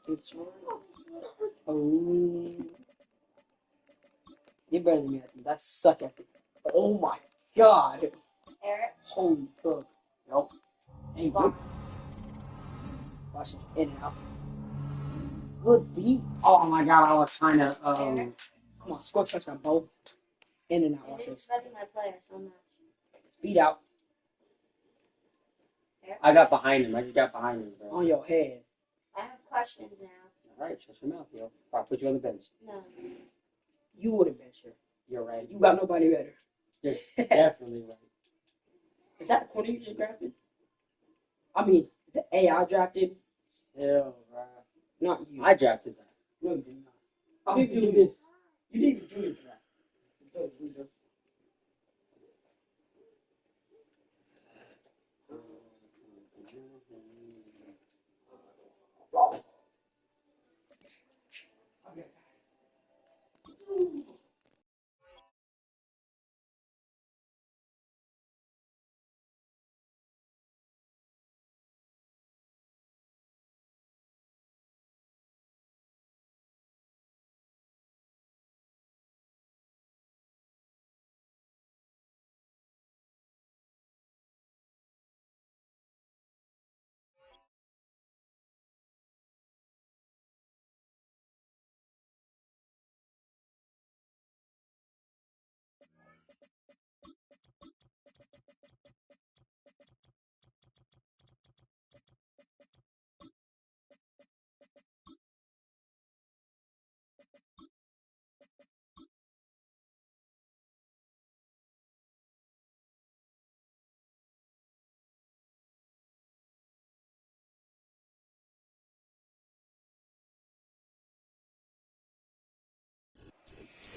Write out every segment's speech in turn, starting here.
Oh, you're better than me at these. I suck at these. Oh my god. Eric? Holy fuck. Nope. Ain't good. Watch this in and out. Good beat. Oh my god, I was trying to, come on, score touchdown, Bo. In and out, watch this. My player so much. Speed out. I got behind him. I just got behind him, bro. On your head. I have questions now. Alright, shut your mouth, yo. I'll put you on the bench. No. You would have been sure. You're right. You got nobody better. You're definitely right. Is that the corner you just drafted? I mean, the AI drafted. Chill, bro. Not you. I drafted that. No, you did not. How did you do this? You didn't even do the draft.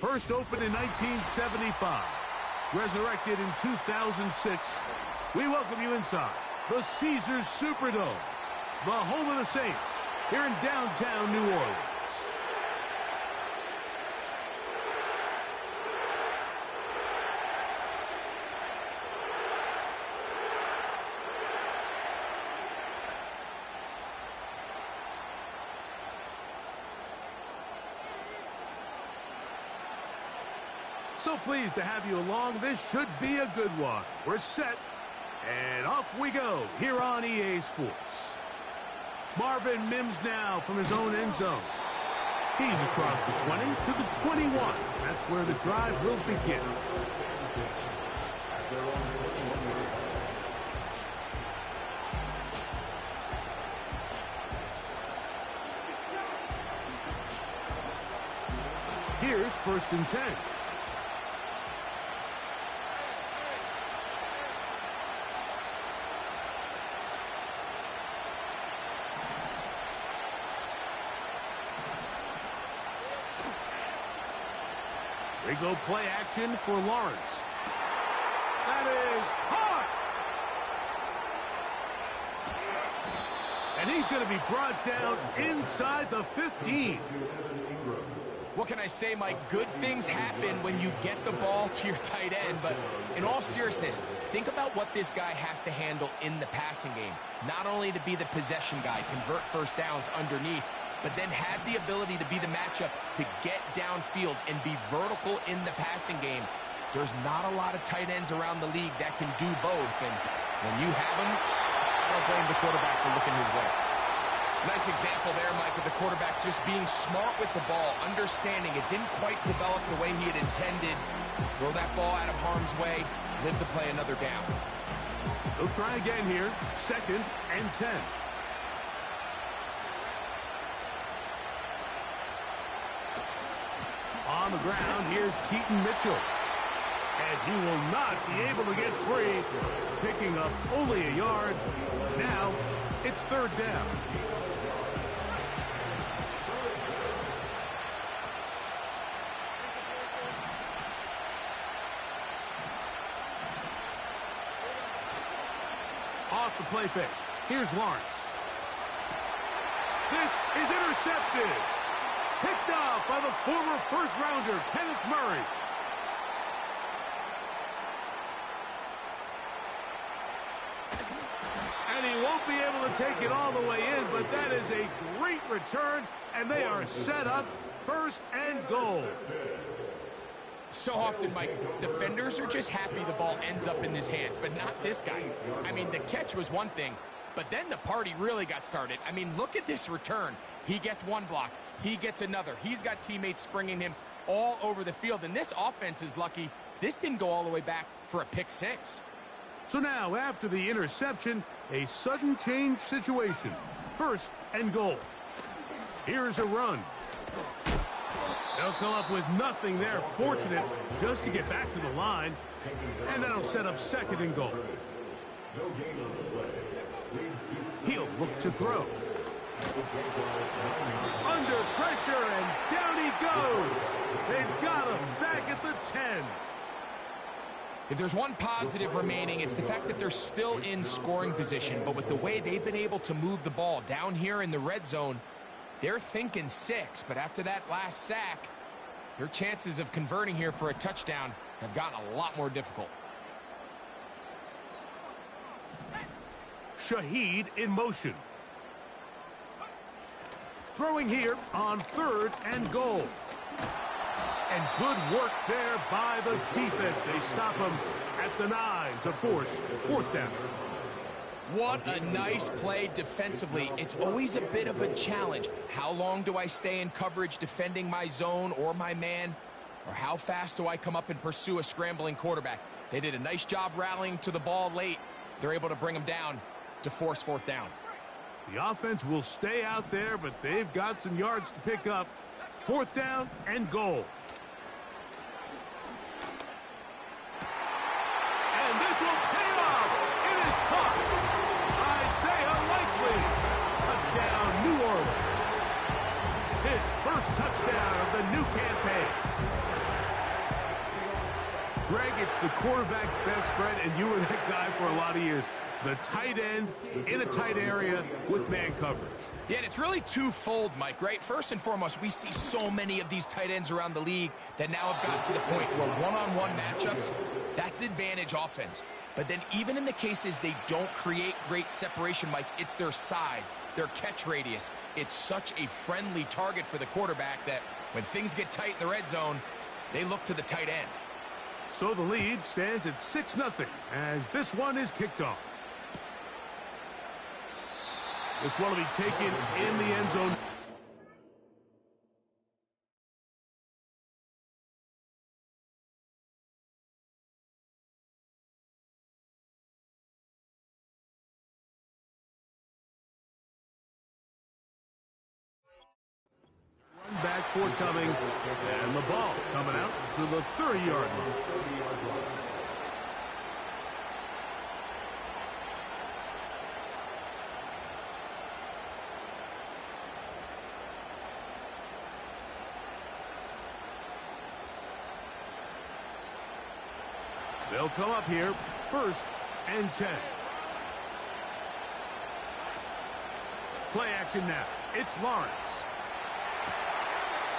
First opened in 1975, resurrected in 2006. We welcome you inside the Caesars Superdome, the home of the Saints, here in downtown New Orleans. So pleased to have you along. This should be a good one. We're set, and off we go here on EA Sports. Marvin Mims now from his own end zone. He's across the 20 to the 21. That's where the drive will begin. Here's 1st and 10. They go play action for Lawrence. That is hot! And he's going to be brought down inside the 15. What can I say, Mike? Good things happen when you get the ball to your tight end, but in all seriousness, think about what this guy has to handle in the passing game. Not only to be the possession guy, convert first downs underneath, but then have the ability to be the matchup to get downfield and be vertical in the passing game. There's not a lot of tight ends around the league that can do both, and when you have them, I don't blame the quarterback for looking his way. Nice example there, Mike, of the quarterback just being smart with the ball, understanding it didn't quite develop the way he had intended. Throw that ball out of harm's way, live to play another down. They'll try again here, 2nd and 10. On the ground, here's Keaton Mitchell. And he will not be able to get free, picking up only a yard. Now, it's 3rd down. Off the play fake. Here's Lawrence. This is intercepted. Picked off by the former first-rounder, Kenneth Murray. And he won't won't be able to take it all the way in, but that is a great return, and they are set up 1st and goal. So often, Mike, defenders are just happy the ball ends up in his hands, but not this guy. I mean, the catch was one thing, but then the party really got started. I mean, look at this return. He gets one block. He gets another. He's got teammates springing him all over the field, and this offense is lucky this didn't go all the way back for a pick six. So now, after the interception, a sudden change situation. 1st and goal. Here's a run. They'll come up with nothing there. Fortunate just to get back to the line. And that'll set up 2nd and goal. He'll look to throw. Under pressure, and down he goes. They've got him back at the 10. If there's one positive remaining, it's the fact that they're still in scoring position. But with the way they've been able to move the ball down here in the red zone, they're thinking 6. But after that last sack, their chances of converting here for a touchdown have gotten a lot more difficult. Shaheed in motion. Throwing here on 3rd and goal. And good work there by the defense. They stop him at the 9 to force 4th down. What a nice play defensively. It's always a bit of a challenge. How long do I stay in coverage defending my zone or my man? Or how fast do I come up and pursue a scrambling quarterback? They did a nice job rallying to the ball late. They're able to bring him down to force 4th down. The offense will stay out there, but they've got some yards to pick up. 4th down and goal. And this will pay off. It is caught. Isaiah Likely. Touchdown, New Orleans. His 1st touchdown of the new campaign. Greg, it's the quarterback's best friend, and you were that guy for a lot of years. The tight end in a tight area with man coverage. Yeah, and it's really twofold, Mike, right? First and foremost, we see so many of these tight ends around the league that now have gotten to the point where one-on-one matchups, that's advantage offense. But then even in the cases they don't create great separation, Mike, it's their size, their catch radius. It's such a friendly target for the quarterback that when things get tight in the red zone, they look to the tight end. So the lead stands at 6-0 as this one is kicked off. This one will be taken in the end zone. Run back forthcoming, and the ball coming out to the 30-yard line. They'll come up here, 1st and 10. Play action now. It's Lawrence.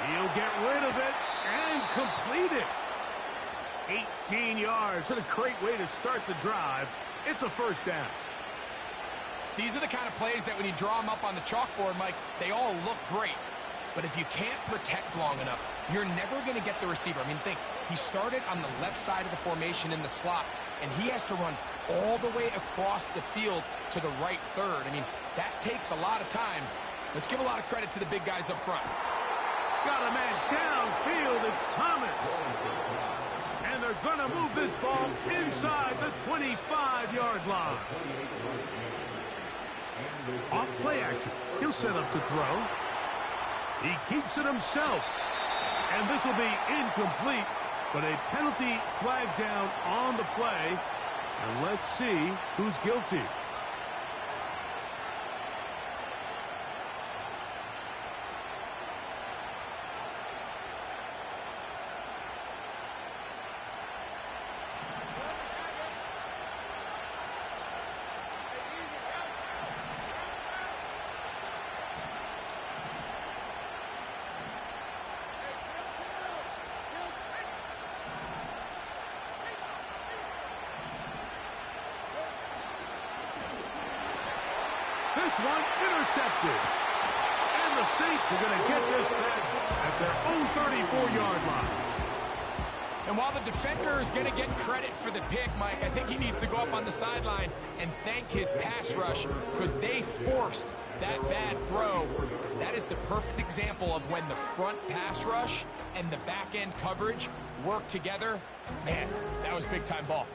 He'll get rid of it and complete it. 18 yards. What a great way to start the drive. It's a 1st down. These are the kind of plays that when you draw them up on the chalkboard, Mike, they all look great. But if you can't protect long enough, you're never going to get the receiver. I mean, think, he started on the left side of the formation in the slot, and he has to run all the way across the field to the right 3rd. I mean, that takes a lot of time. Let's give a lot of credit to the big guys up front. Got a man downfield. It's Thomas. And they're going to move this ball inside the 25-yard line. Off play action. He'll set up to throw. He keeps it himself. And this will be incomplete, but a penalty flag down on the play. And let's see who's guilty. one intercepted. And the Saints are going to get this back at their own 34-yard line. And while the defender is going to get credit for the pick, Mike, I think he needs to go up on the sideline and thank his pass rush because they forced that bad throw. That is the perfect example of when the front pass rush and the back-end coverage work together. Man, that was big-time ball.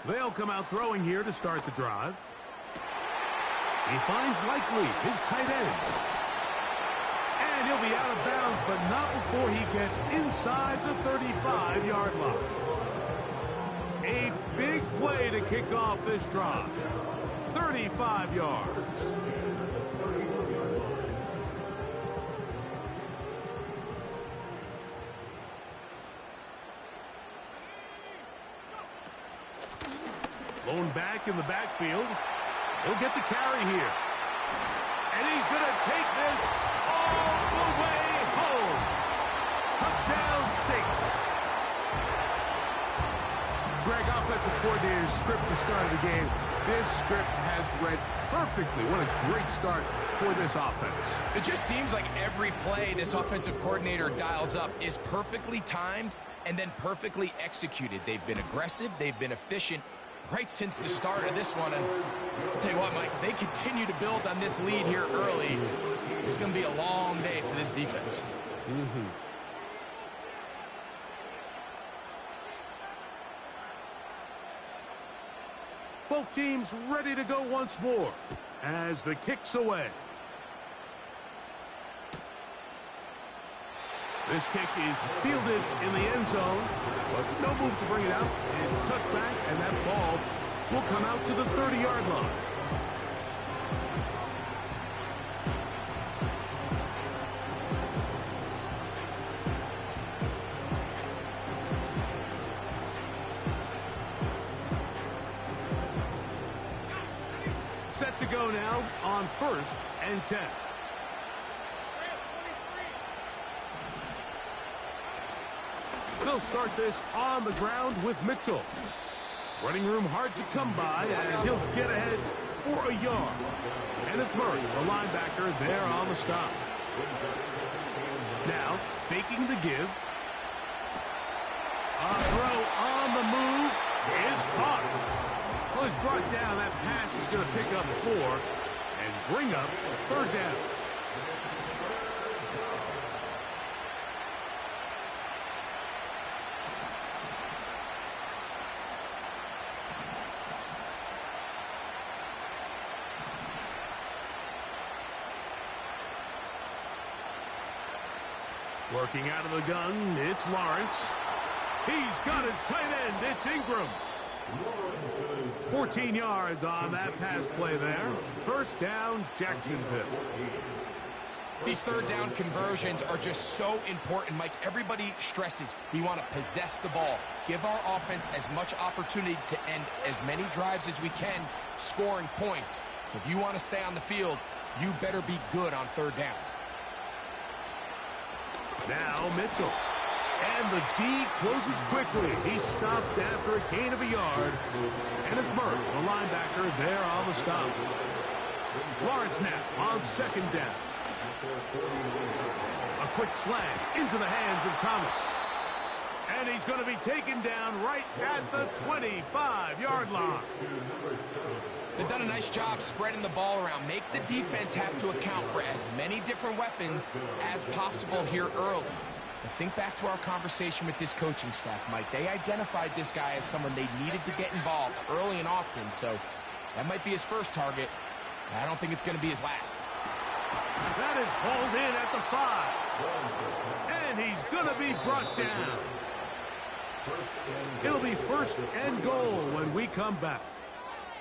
They'll come out throwing here to start the drive. He finds Likely, his tight end. And he'll be out of bounds, but not before he gets inside the 35-yard line. A big play to kick off this drive. 35 yards. Lone back in the backfield. He'll get the carry here. And he's going to take this all the way home. Touchdown, Saints. Greg, offensive coordinator's script to start of the game. This script has read perfectly. What a great start for this offense. It just seems like every play this offensive coordinator dials up is perfectly timed and then perfectly executed. They've been aggressive. They've been efficient. Right since the start of this one, and I'll tell you what, Mike, they continue to build on this lead here early. It's going to be a long day for this defense. Both teams ready to go once more as the kick's away. This kick is fielded in the end zone, but no move to bring it out. It's touchback, and that ball will come out to the 30-yard line. Set to go now on 1st and 10. They'll start this on the ground with Mitchell. Running room hard to come by as he'll get ahead for a yard. Kenneth Murray, the linebacker, there on the stop. Now, faking the give. A throw on the move is caught. Well, he's brought down. That pass is going to pick up 4 and bring up 3rd down. Working out of the gun, it's Lawrence. He's got his tight end, it's Ingram. 14 yards on that pass play there. 1st down, Jacksonville. These 3rd down conversions are just so important, Mike. Everybody stresses we want to possess the ball. Give our offense as much opportunity to end as many drives as we can, scoring points. So if you want to stay on the field, you better be good on 3rd down. Now Mitchell. And the D closes quickly. He's stopped after a gain of a yard. Kenneth Murray, the linebacker, there on the stop. Lawrence now on 2nd down. A quick slant into the hands of Thomas. And he's going to be taken down right at the 25-yard line. They've done a nice job spreading the ball around. Make the defense have to account for as many different weapons as possible here early. But think back to our conversation with this coaching staff, Mike. They identified this guy as someone they needed to get involved early and often, so that might be his first target. I don't think it's going to be his last. That is hauled in at the 5. And he's going to be brought down. It'll be 1st and goal when we come back.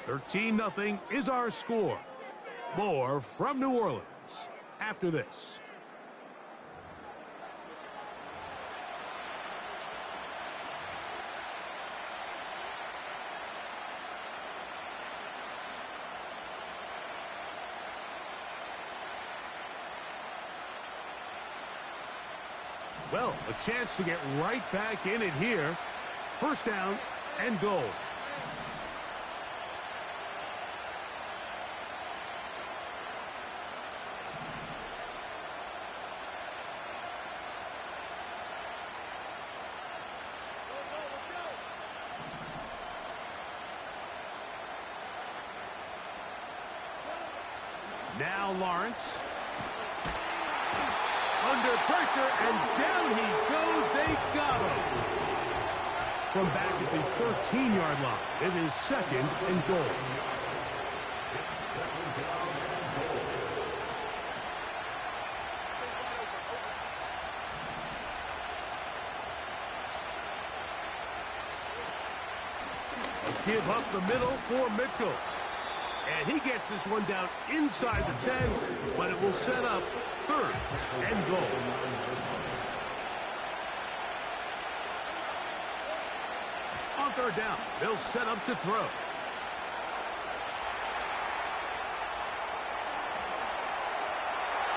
13-0 is our score. More from New Orleans after this. Well, a chance to get right back in it here. First down and goal. Now Lawrence. Under pressure, and down he goes. They got him. From back at the 13-yard line, it is second and goal. A give up the middle for Mitchell. And he gets this one down inside the 10, but it will set up third and goal. On third down, they'll set up to throw.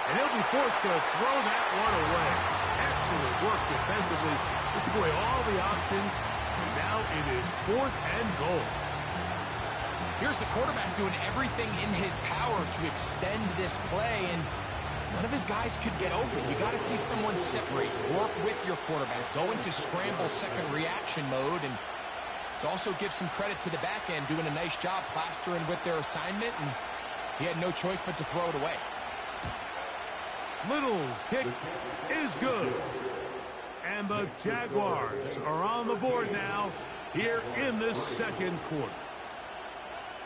And he'll be forced to throw that one away. Excellent work defensively. It took away all the options, and now it is fourth and goal. Here's the quarterback doing everything in his power to extend this play, and none of his guys could get open. You got to see someone separate, work with your quarterback, go into scramble second reaction mode, and it also gives some credit to the back end doing a nice job plastering with their assignment, and he had no choice but to throw it away. Little's kick is good. And the Jaguars are on the board now here in this second quarter.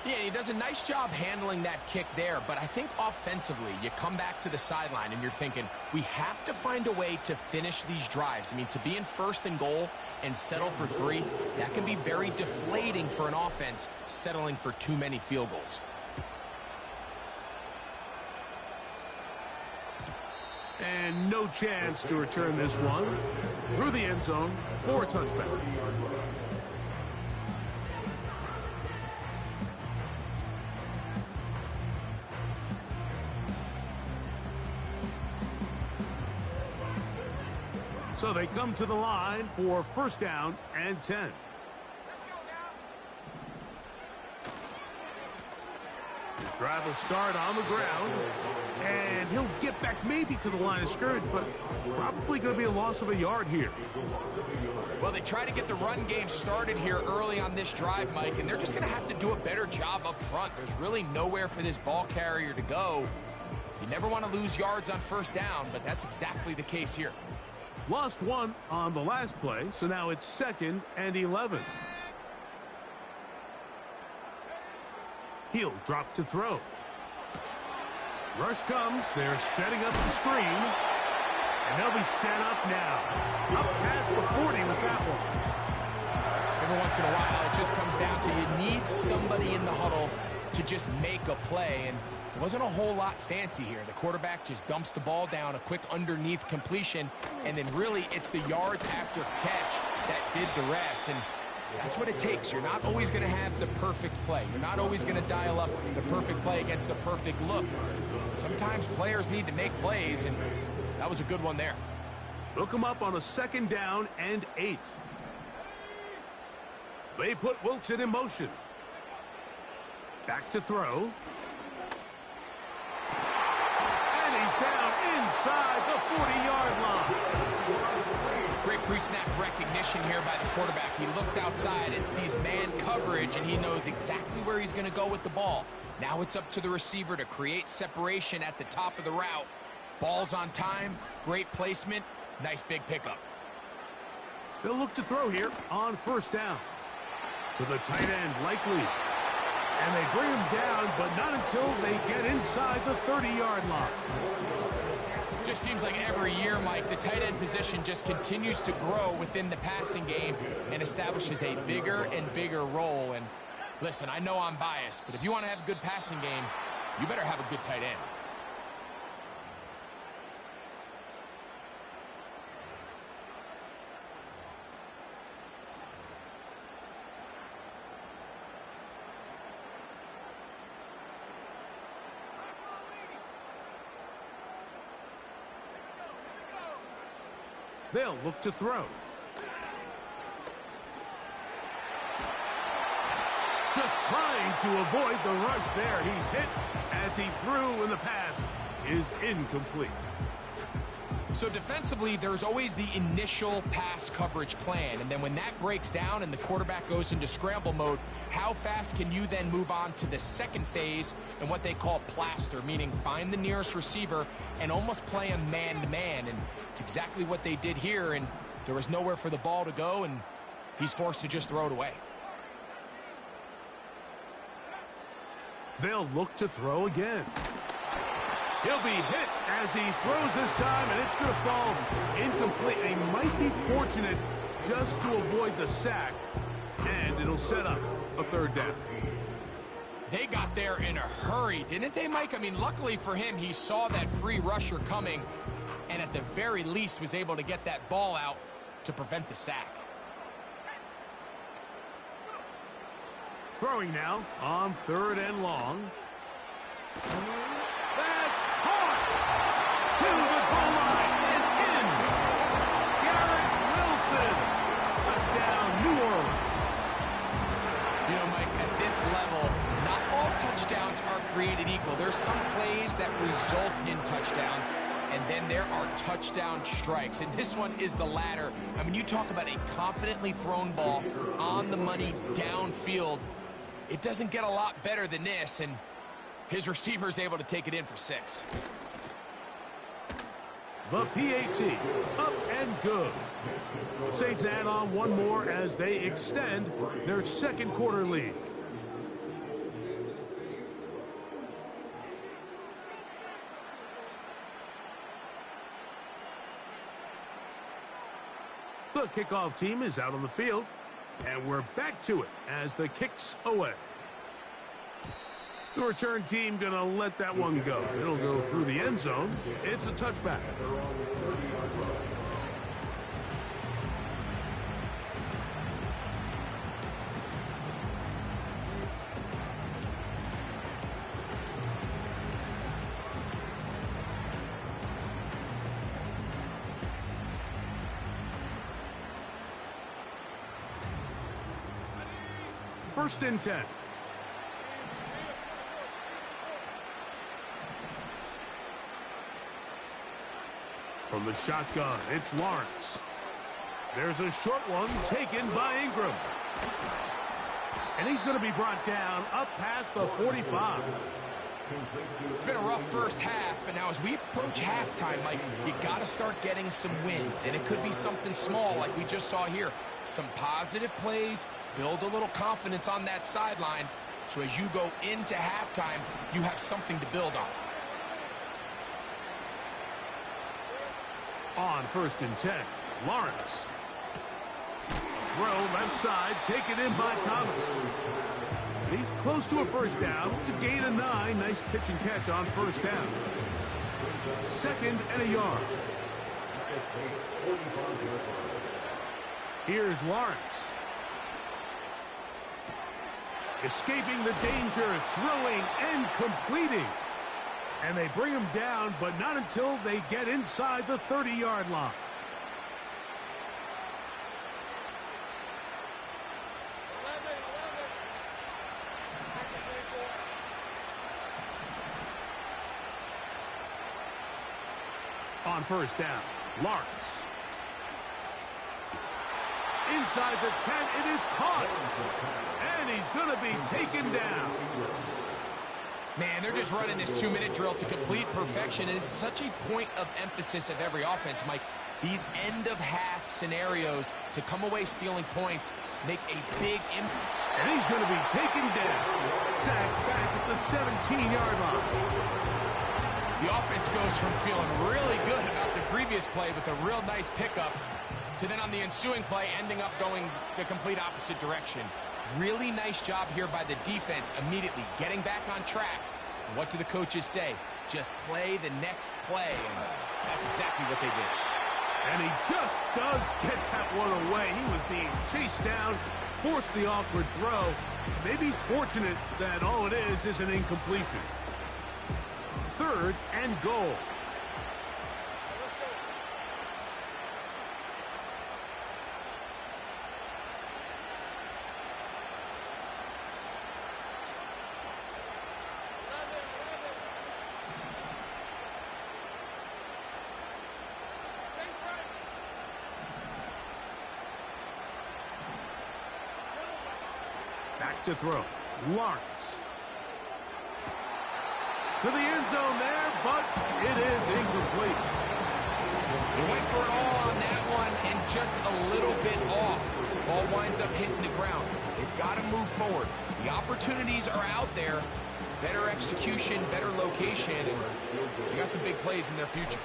Yeah, he does a nice job handling that kick there, but I think offensively, you come back to the sideline and you're thinking, we have to find a way to finish these drives. I mean, to be in first and goal and settle for 3, that can be very deflating for an offense settling for too many field goals. And no chance to return this one through the end zone for a touchback. So they come to the line for first down and 10. His drive will start on the ground, and he'll get back maybe to the line of scrimmage, but probably going to be a loss of a yard here. Well, they try to get the run game started here early on this drive, Mike, and they're just going to have to do a better job up front. There's really nowhere for this ball carrier to go. You never want to lose yards on first down, but that's exactly the case here. Lost one on the last play, so now it's second and 11. He'll drop to throw. Rush comes. They're setting up the screen. And they'll be set up now. Up past the 40 with that one. Every once in a while, it just comes down to you need somebody in the huddle to just make a play. And it wasn't a whole lot fancy here. The quarterback just dumps the ball down, a quick underneath completion, and then really it's the yards after catch that did the rest. And that's what it takes. You're not always going to have the perfect play. You're not always going to dial up the perfect play against the perfect look. Sometimes players need to make plays, and that was a good one there. They'll come up on a second down and 8. They put Wilson in motion. Back to throw. And he's down inside the 40-yard line. Great pre-snap recognition here by the quarterback. He looks outside and sees man coverage, and he knows exactly where he's going to go with the ball. Now it's up to the receiver to create separation at the top of the route. Ball's on time, great placement, nice big pickup. They'll look to throw here on first down. To the tight end, likely. And they bring him down, but not until they get inside the 30-yard line. Just seems like every year, Mike, the tight end position just continues to grow within the passing game and establishes a bigger and bigger role. And listen, I know I'm biased, but if you want to have a good passing game, you better have a good tight end. They'll look to throw. Just trying to avoid the rush there. He's hit as he threw, and the pass is incomplete. So defensively, there's always the initial pass coverage plan. And then when that breaks down and the quarterback goes into scramble mode, how fast can you then move on to the second phase and what they call plaster, meaning find the nearest receiver and almost play him man-to-man. And it's exactly what they did here, and there was nowhere for the ball to go, and he's forced to just throw it away. They'll look to throw again. He'll be hit as he throws this time, and it's going to fall incomplete. He might be fortunate just to avoid the sack, and it'll set up a third down. They got there in a hurry, didn't they, Mike? I mean, luckily for him, he saw that free rusher coming, and at the very least was able to get that ball out to prevent the sack. Throwing now on 3rd and long. That's hard to the goal line and in. Garrett Wilson. Touchdown, New Orleans. You know, Mike, at this level, not all touchdowns are created equal. There's some plays that result in touchdowns, and then there are touchdown strikes. And this one is the latter. I mean, you talk about a confidently thrown ball on the money downfield. It doesn't get a lot better than this, and his receiver is able to take it in for 6. The PAT, up and good. Saints add on one more as they extend their second quarter lead. The kickoff team is out on the field, and we're back to it as the kick's away. The return team going to let that one go. It'll go through the end zone. It's a touchback. First and 10. From the shotgun, it's Lawrence. There's a short one taken by Ingram. And he's going to be brought down up past the 45. It's been a rough first half, but now as we approach halftime, Mike, you got to start getting some wins. And it could be something small like we just saw here. Some positive plays, build a little confidence on that sideline. So as you go into halftime, you have something to build on. On 1st and 10, Lawrence. Throw left side, taken in by Thomas. He's close to a first down. It's a gain of 9. Nice pitch and catch on first down. 2nd and a yard. Here's Lawrence. Escaping the danger, throwing and completing. And they bring him down, but not until they get inside the 30-yard line. On first down, Lawrence. Inside the 10, it is caught. And he's going to be taken down. Man, they're just running this 2-minute drill to complete perfection. It is such a point of emphasis of every offense, Mike. These end-of-half scenarios to come away stealing points make a big impact. And he's going to be taken down. Sacked back at the 17-yard line. The offense goes from feeling really good about the previous play with a real nice pickup to then on the ensuing play ending up going the complete opposite direction. Really nice job here by the defense immediately getting back on track. And what do the coaches say? Just play the next play. And that's exactly what they did. And he just does get that one away. He was being chased down, forced the awkward throw. Maybe he's fortunate that all it is an incompletion. 3rd and goal. to throw. Lawrence. To the end zone there, but it is incomplete. He went for it all on that one and just a little bit off. Ball winds up hitting the ground. They've got to move forward. The opportunities are out there. Better execution, better location, and they got some big plays in their future.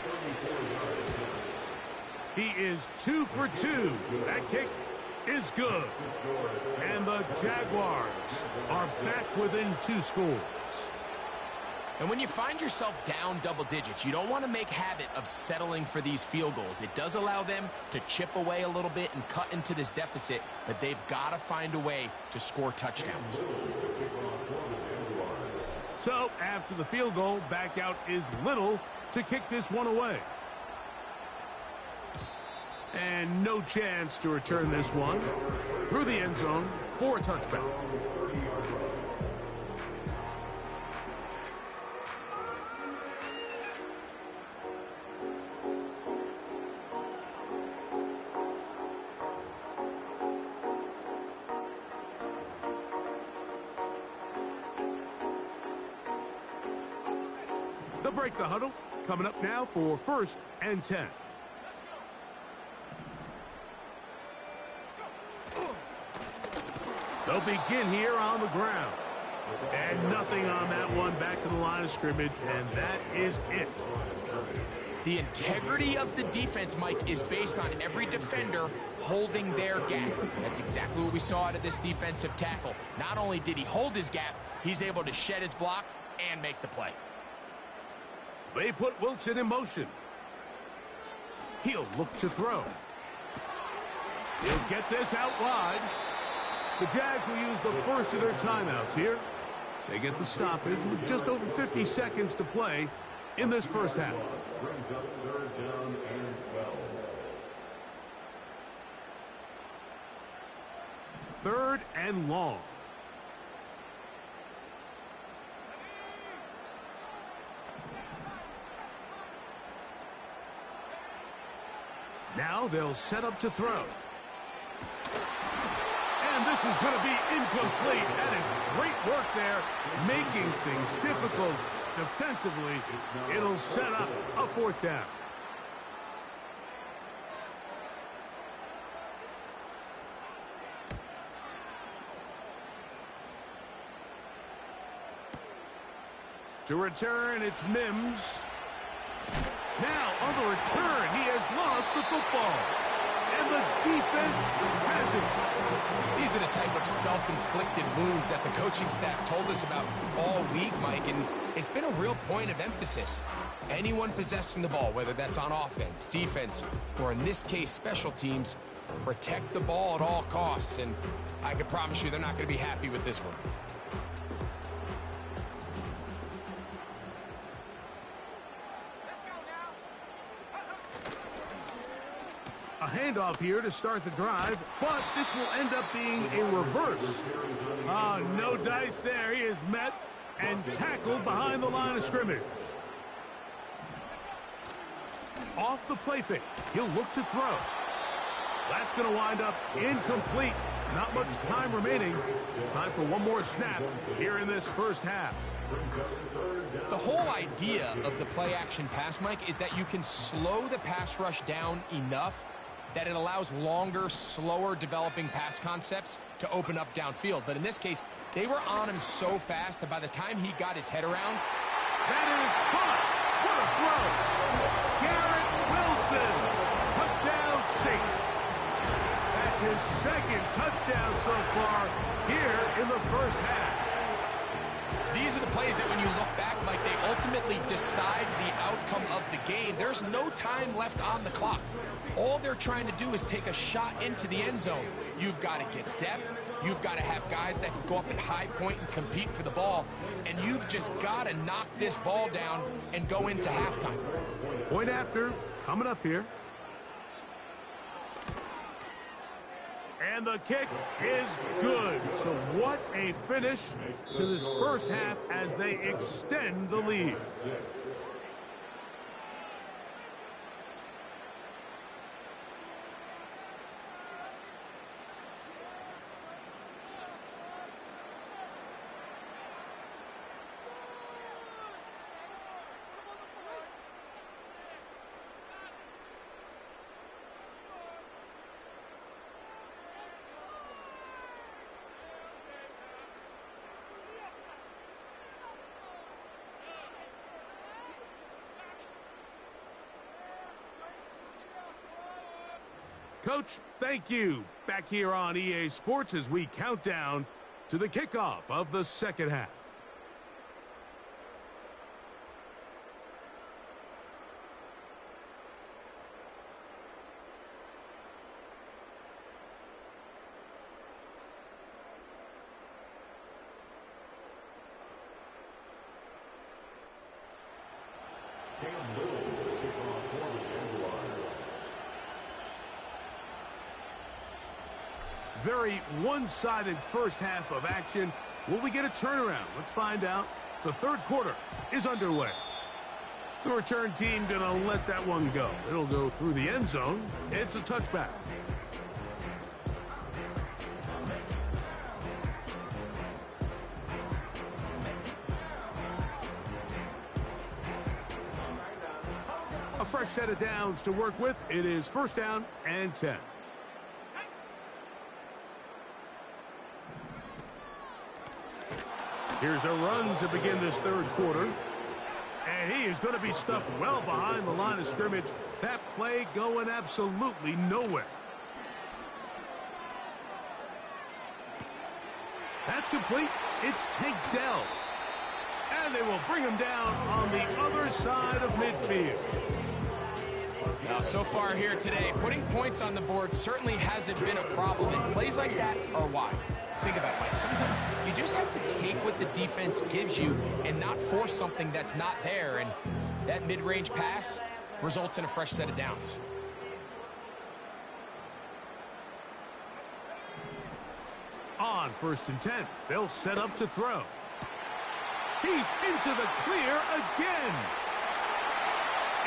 He is 2 for 2. That kick is good. And the Jaguars are back within 2 scores. And when you find yourself down double digits, you don't want to make habit of settling for these field goals. It does allow them to chip away a little bit and cut into this deficit, but they've got to find a way to score touchdowns. So, after the field goal, back out is Little to kick this one away. And no chance to return this one through the end zone for a touchback. They'll break the huddle. Coming up now for 1st and 10. They'll begin here on the ground. And nothing on that one. Back to the line of scrimmage, and that is it. The integrity of the defense, Mike, is based on every defender holding their gap. That's exactly what we saw out of this defensive tackle. Not only did he hold his gap, he's able to shed his block and make the play. They put Wilson in motion. He'll look to throw. He'll get this out wide. The Jags will use the first of their timeouts here. They get the stoppage with just over 50 seconds to play in this first half. Third and long. Now they'll set up to throw. And this is going to be incomplete. That is great work there, making things difficult defensively. It'll set up a 4th down. To return, it's Mims. Now, on the return, he has lost the football. And the defense has it. These are the type of self-inflicted wounds that the coaching staff told us about all week, Mike, and it's been a real point of emphasis. Anyone possessing the ball, whether that's on offense, defense, or in this case, special teams, protect the ball at all costs, and I can promise you they're not going to be happy with this one. A handoff here to start the drive, but this will end up being a reverse. No dice there. He is met and tackled behind the line of scrimmage. Off the play fake. He'll look to throw. That's going to wind up incomplete. Not much time remaining. Time for one more snap here in this first half. The whole idea of the play-action pass, Mike, is that you can slow the pass rush down enough that it allows longer, slower developing pass concepts to open up downfield. But in this case, they were on him so fast that by the time he got his head around, that is caught. What a throw. Garrett Wilson. Touchdown 6. That's his 2nd touchdown so far here in the first half. these are the plays that when you look back, Mike, they ultimately decide the outcome of the game. There's no time left on the clock. All they're trying to do is take a shot into the end zone. You've got to get depth. You've got to have guys that can go up at high point and compete for the ball. And you've just got to knock this ball down and go into halftime. Point after, coming up here. And the kick is good. So what a finish to this first half as they extend the lead. Coach, thank you. Back here on EA Sports as we count down to the kickoff of the second half. Very one-sided first half of action. Will we get a turnaround? Let's find out. The third quarter is underway. The return team going to let that one go. It'll go through the end zone. It's a touchback. A fresh set of downs to work with. It is first down and 10. Here's a run to begin this third quarter. And he is going to be stuffed well behind the line of scrimmage. That play going absolutely nowhere. That's complete. It's Tank Dell. And they will bring him down on the other side of midfield. Now, so far here today, putting points on the board certainly hasn't been a problem. And plays like that are why. Think about it, Mike. Sometimes you just have to take what the defense gives you and not force something that's not there. And that mid-range pass results in a fresh set of downs. On first and 10, they'll set up to throw. He's into the clear again.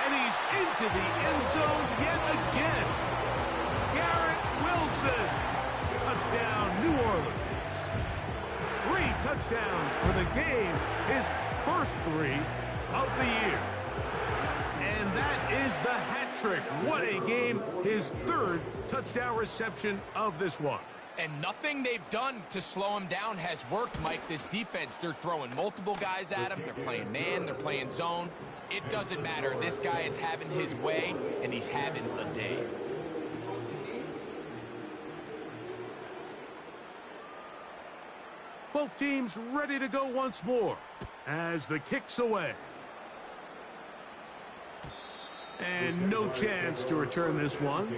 And he's into the end zone yet again. Garrett Wilson. Touchdown, New Orleans. 3 touchdowns for the game. His first 3 of the year. And that is the hat trick. What a game. His 3rd touchdown reception of this one. And nothing they've done to slow him down has worked, Mike. This defense, they're throwing multiple guys at him. They're playing man, they're playing zone. It doesn't matter. This guy is having his way, and he's having a day. Both teams ready to go once more as the kick's away. And no chance to return this one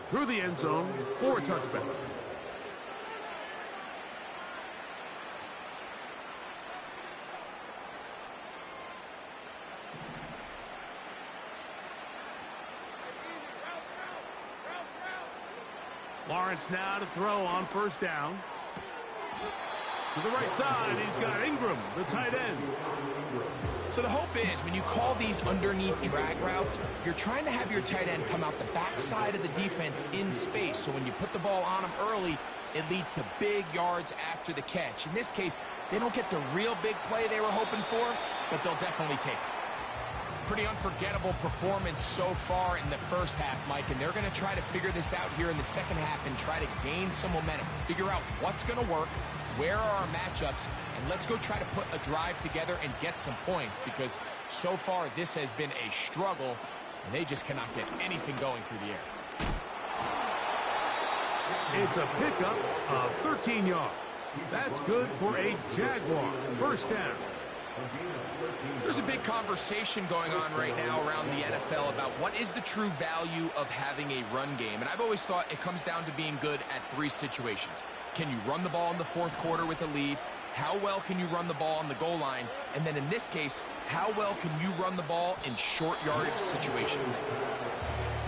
through the end zone for a touchback. Lawrence now to throw on first down. To the right side, he's got Ingram, the tight end. So the hope is when you call these underneath drag routes, you're trying to have your tight end come out the backside of the defense in space. So when you put the ball on him early, it leads to big yards after the catch. In this case, they don't get the real big play they were hoping for, but they'll definitely take it. Pretty unforgettable performance so far in the first half, Mike, and they're going to try to figure this out here in the second half and try to gain some momentum, figure out what's going to work, where are our matchups, and let's go try to put a drive together and get some points, because so far this has been a struggle, and they just cannot get anything going through the air. It's a pickup of 13 yards. That's good for a Jaguar first down. There's a big conversation going on right now around the NFL about what is the true value of having a run game. And I've always thought it comes down to being good at 3 situations. Can you run the ball in the fourth quarter with a lead? How well can you run the ball on the goal line? And then in this case, how well can you run the ball in short yardage situations?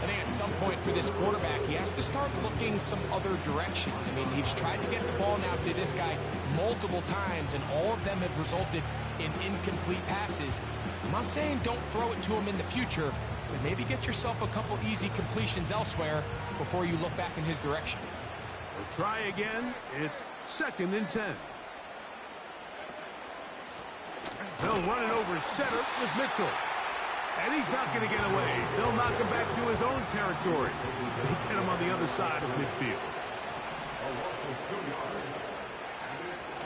I think at some point for this quarterback, he has to start looking some other directions. I mean, he's tried to get the ball now to this guy multiple times, and all of them have resulted in incomplete passes. I'm not saying don't throw it to him in the future, but maybe get yourself a couple easy completions elsewhere before you look back in his direction. We'll try again. It's second and 10. They'll run it over center with Mitchell. And he's not going to get away. They'll knock him back to his own territory. They get him on the other side of midfield.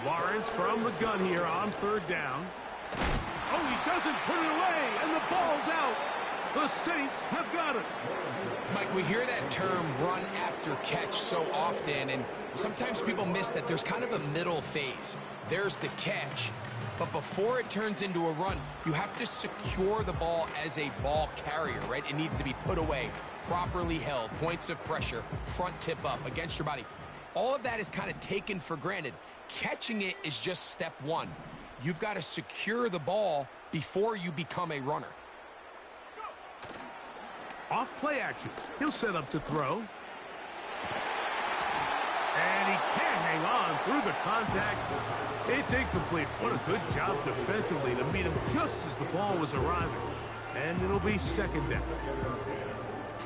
Lawrence from the gun here on third down. Oh, he doesn't put it away, and the ball's out. The Saints have got it. Mike, we hear that term run after catch so often, and sometimes people miss that there's kind of a middle phase. There's the catch, but before it turns into a run, you have to secure the ball as a ball carrier, right? It needs to be put away, properly held, points of pressure, front tip up against your body. All of that is kind of taken for granted. Catching it is just step one. You've got to secure the ball before you become a runner. Off play action. He'll set up to throw. And he can't hang on through the contact. It's incomplete. What a good job defensively to meet him just as the ball was arriving. And it'll be second down.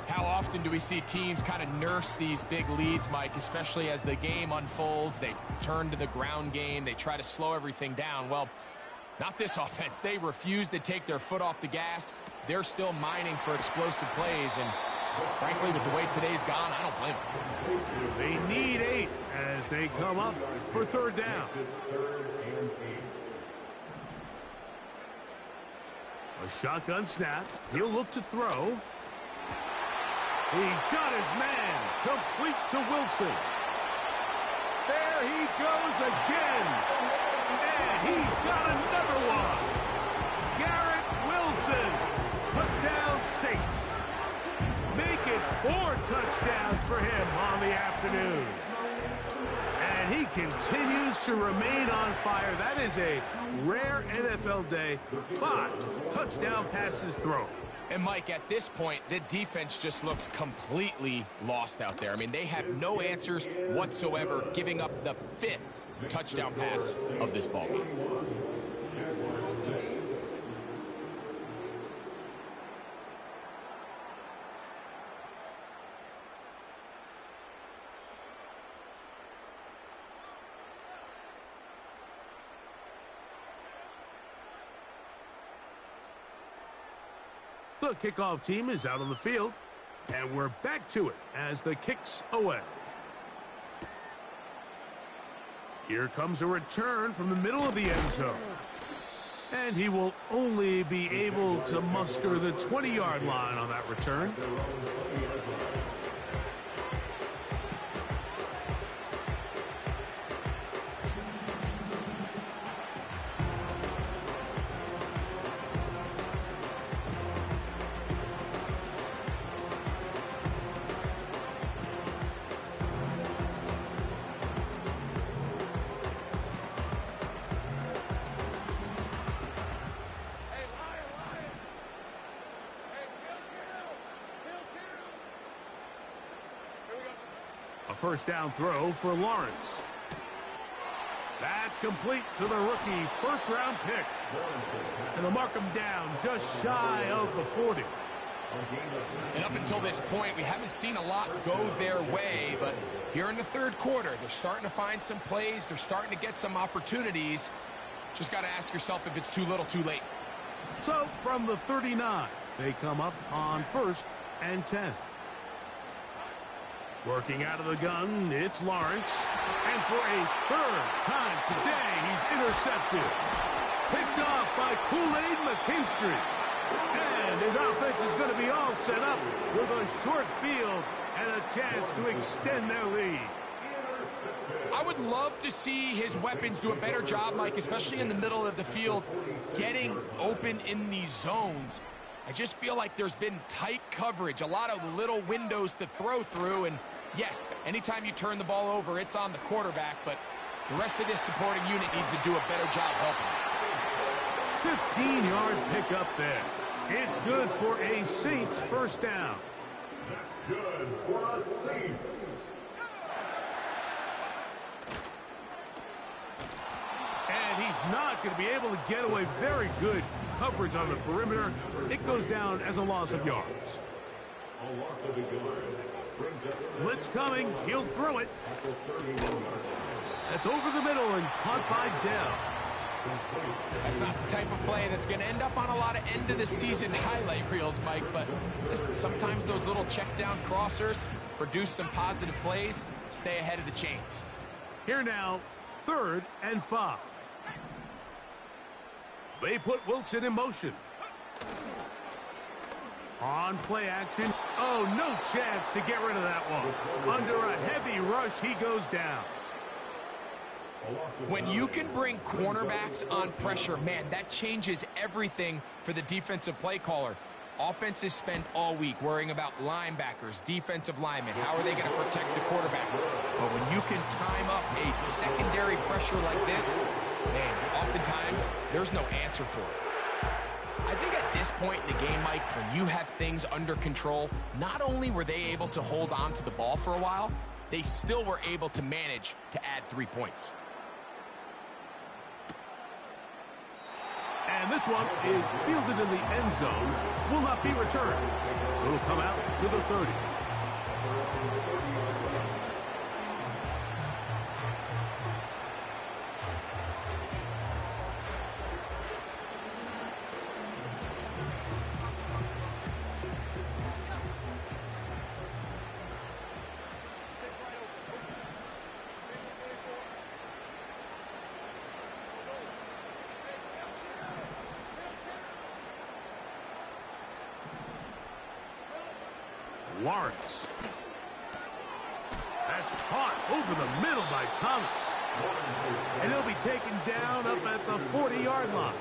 How often do we see teams kind of nurse these big leads, Mike, especially as the game unfolds? They turn to the ground game. They try to slow everything down. Well, not this offense. They refuse to take their foot off the gas. They're still mining for explosive plays, and frankly, with the way today's gone, I don't blame them. They need 8 as they come up for third down. A shotgun snap. He'll look to throw. He's got his man. Complete to Wilson. There he goes again. And he's got another one. Garrett Wilson. Touchdown Saints. Make it 4 touchdowns for him on the afternoon. And he continues to remain on fire. That is a rare NFL day. 5 touchdown passes thrown. And, Mike, at this point, the defense just looks completely lost out there. I mean, they have no answers whatsoever, giving up the 5th touchdown pass of this ball game. The kickoff team is out on the field, and we're back to it as the kick's away. Here comes a return from the middle of the end zone. And he will only be able to muster the 20-yard line on that return. A first down throw for Lawrence. That's complete to the rookie first-round pick. And they'll mark him down just shy of the 40. And up until this point, we haven't seen a lot go their way, but here in the third quarter, they're starting to find some plays. They're starting to get some opportunities. Just got to ask yourself if it's too little, too late. So from the 39, they come up on 1st and 10. Working out of the gun, it's Lawrence. And for a third time today, he's intercepted. Picked off by Kool-Aid McKinstry. And his offense is going to be all set up with a short field and a chance to extend their lead. I would love to see his weapons do a better job, Mike, especially in the middle of the field, getting open in these zones. I just feel like there's been tight coverage, a lot of little windows to throw through, and yes, anytime you turn the ball over, it's on the quarterback, but the rest of this supporting unit needs to do a better job helping. 15-yard pickup there. It's good for a Saints first down. That's good for a Saints. And he's not going to be able to get away. Very good coverage on the perimeter. It goes down as a loss of yards. A loss of a yard. Blitz coming. He'll throw it. That's over the middle and caught by Dell. That's not the type of play that's going to end up on a lot of end-of-the-season highlight reels, Mike, but listen, sometimes those little check-down crossers produce some positive plays. Stay ahead of the chains. Here now, 3rd and 5. They put Wilson in motion. On play action. Oh, no chance to get rid of that one. Under a heavy rush, he goes down. When you can bring cornerbacks on pressure, man, that changes everything for the defensive play caller. Offenses spend all week worrying about linebackers, defensive linemen. How are they going to protect the quarterback? But when you can time up a secondary pressure like this, man, oftentimes there's no answer for it. I think at this point in the game, Mike, when you have things under control, not only were they able to hold on to the ball for a while, they still were able to manage to add 3 points. And this one is fielded in the end zone, will not be returned. So it'll come out to the 30. Lawrence. That's caught over the middle by Thomas. And he'll be taken down up at the 40-yard line.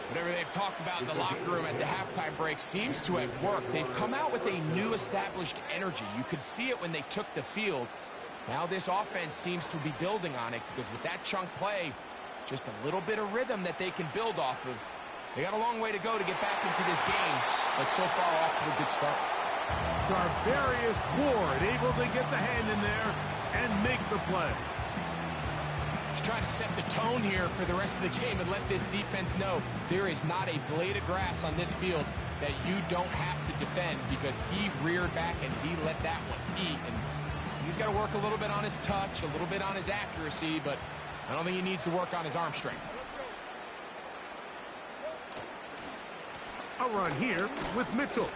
Whatever they've talked about in the locker room at the halftime break seems to have worked. They've come out with a new established energy. You could see it when they took the field. Now this offense seems to be building on it because with that chunk play, just a little bit of rhythm that they can build off of. They got a long way to go to get back into this game, but so far off to a good start. Charvarius Ward able to get the hand in there and make the play. He's trying to set the tone here for the rest of the game and let this defense know there is not a blade of grass on this field that you don't have to defend because he reared back and he let that one eat. And he's got to work a little bit on his touch, a little bit on his accuracy, but I don't think he needs to work on his arm strength. A run here with Mitchell.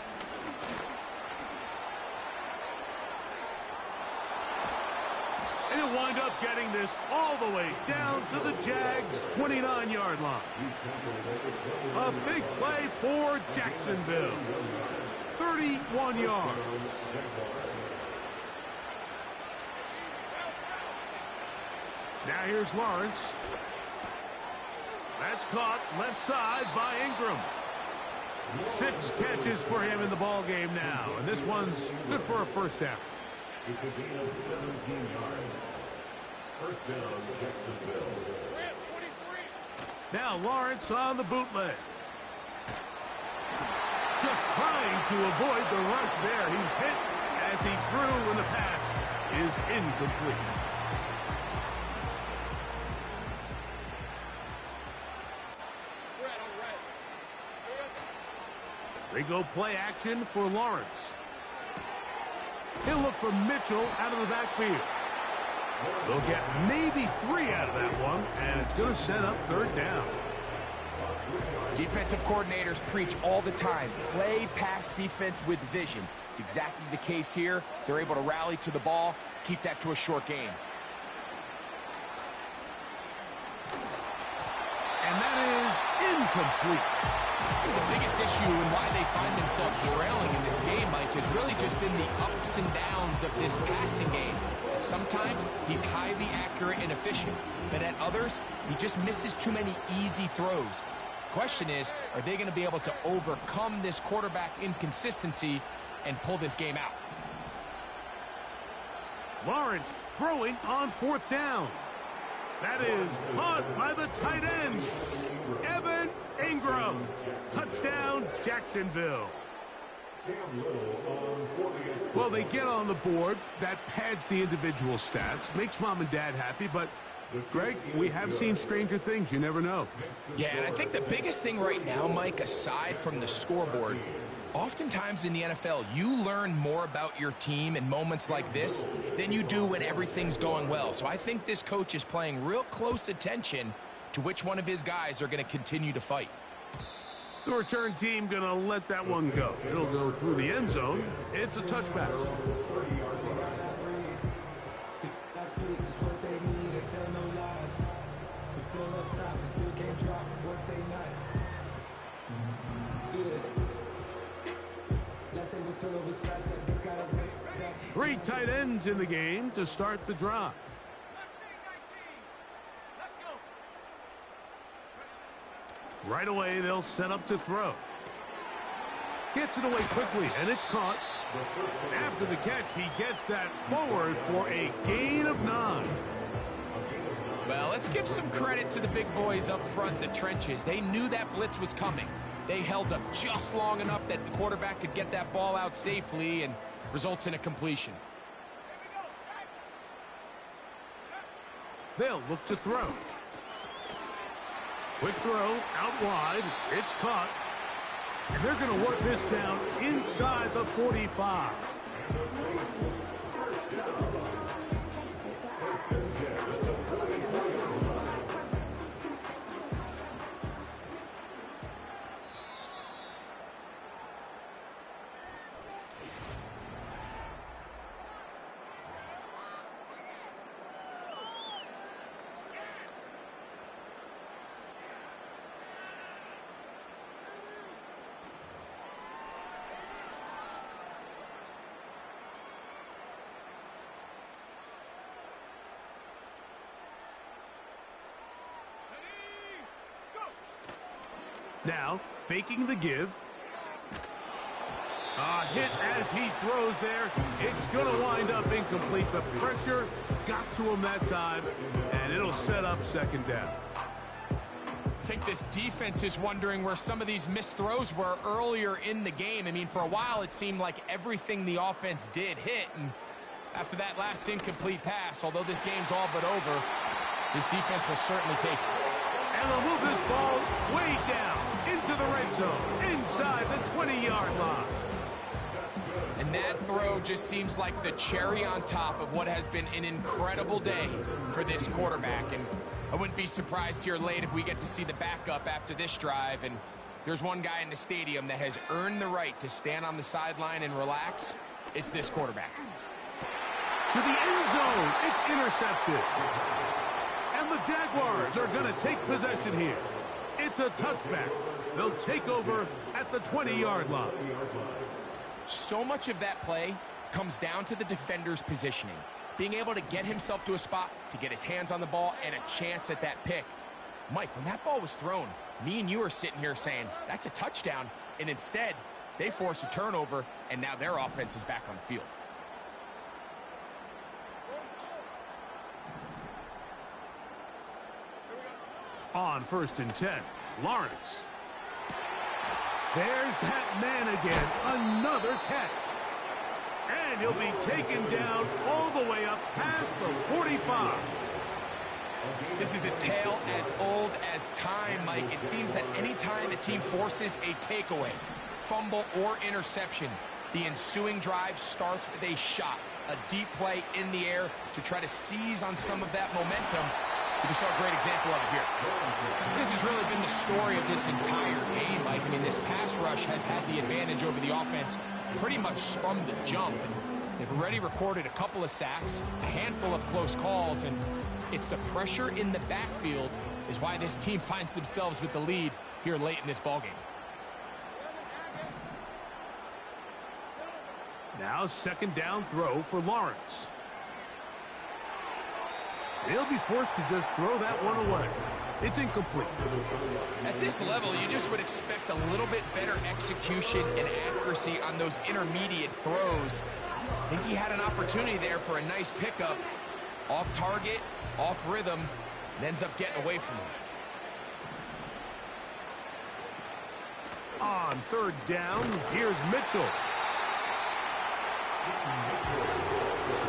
And he'll wind up getting this all the way down to the Jags' 29-yard line. A big play for Jacksonville. 31 yards. Now here's Lawrence. That's caught left side by Ingram. 6 catches for him in the ball game now, and this one's good for a first down. It's a gain of 17 yards. First down, Jacksonville. Now Lawrence on the bootleg. Just trying to avoid the rush there. He's hit as he threw, and the pass is incomplete. They go play action for Lawrence. He'll look for Mitchell out of the backfield. They'll get maybe 3 out of that one, and it's going to set up third down. Defensive coordinators preach all the time, play pass defense with vision. It's exactly the case here. They're able to rally to the ball, keep that to a short game. And that is incomplete. The biggest issue and why they find themselves trailing in this game, Mike, has really just been the ups and downs of this passing game. Sometimes he's highly accurate and efficient, but at others, he just misses too many easy throws. Question is, are they going to be able to overcome this quarterback inconsistency and pull this game out? Lawrence throwing on 4th down. That is caught by the tight end, Evan Ingram. Touchdown, Jacksonville. Well, they get on the board. That pads the individual stats, makes mom and dad happy, but Greg, we have seen stranger things. You never know. Yeah, and I think the biggest thing right now, Mike, aside from the scoreboard, oftentimes in the NFL, you learn more about your team in moments like this than you do when everything's going well. So I think this coach is paying real close attention to which one of his guys are going to continue to fight. The return team going to let that one go. It'll go through the end zone. It's a touchback. Three tight ends in the game to start the drive. Right away, they'll set up to throw. Gets it away quickly, and it's caught. After the catch, he gets that forward for a gain of 9. Well, let's give some credit to the big boys up front in the trenches. They knew that blitz was coming. They held up just long enough that the quarterback could get that ball out safely and results in a completion. They'll look to throw. Quick throw, out wide. It's caught. And they're going to work this down inside the 45. Now, faking the give. A hit as he throws there. It's going to wind up incomplete. The pressure got to him that time, and it'll set up second down. I think this defense is wondering where some of these missed throws were earlier in the game. I mean, for a while, it seemed like everything the offense did hit, and after that last incomplete pass, although this game's all but over, this defense will certainly take it. And they'll move this ball way down into the red zone, inside the 20-yard line. And that throw just seems like the cherry on top of what has been an incredible day for this quarterback. And I wouldn't be surprised here late if we get to see the backup after this drive. And there's one guy in the stadium that has earned the right to stand on the sideline and relax. It's this quarterback. To the end zone, it's intercepted. And the Jaguars are going to take possession here. It's a touchback. They'll take over at the 20-yard line. So much of that play comes down to the defender's positioning. Being able to get himself to a spot, to get his hands on the ball, and a chance at that pick. Mike, when that ball was thrown, me and you are sitting here saying, that's a touchdown. And instead, they force a turnover, and now their offense is back on the field. On 1st and 10, Lawrence. There's that man again, another catch. And he'll be taken down all the way up past the 45. This is a tale as old as time, Mike. It seems that any time a team forces a takeaway, fumble, or interception, the ensuing drive starts with a shot, a deep play in the air to try to seize on some of that momentum. We just saw a great example of it here. This has really been the story of this entire game, Mike. I mean, this pass rush has had the advantage over the offense pretty much from the jump. And they've already recorded a couple of sacks, a handful of close calls, and it's the pressure in the backfield is why this team finds themselves with the lead here late in this ballgame. Now 2nd down throw for Lawrence. He'll be forced to just throw that one away. It's incomplete. At this level, you just would expect a little bit better execution and accuracy on those intermediate throws. I think he had an opportunity there for a nice pickup. Off target, off rhythm, and ends up getting away from him. On 3rd down, here's Mitchell.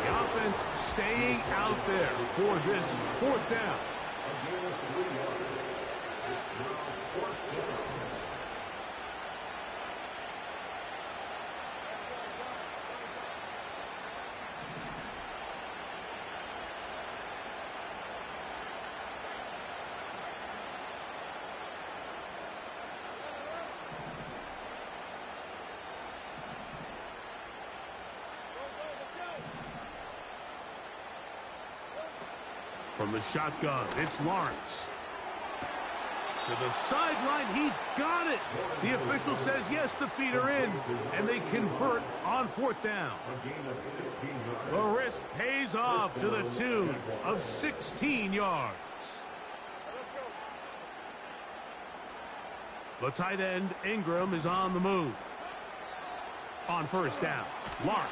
The offense staying out there for this 4th down. From the shotgun, it's Lawrence. To the sideline, he's got it. The official says yes, the feet are in, and they convert on 4th down. The risk pays off to the tune of 16 yards. The tight end, Ingram, is on the move. On 1st down, Lawrence.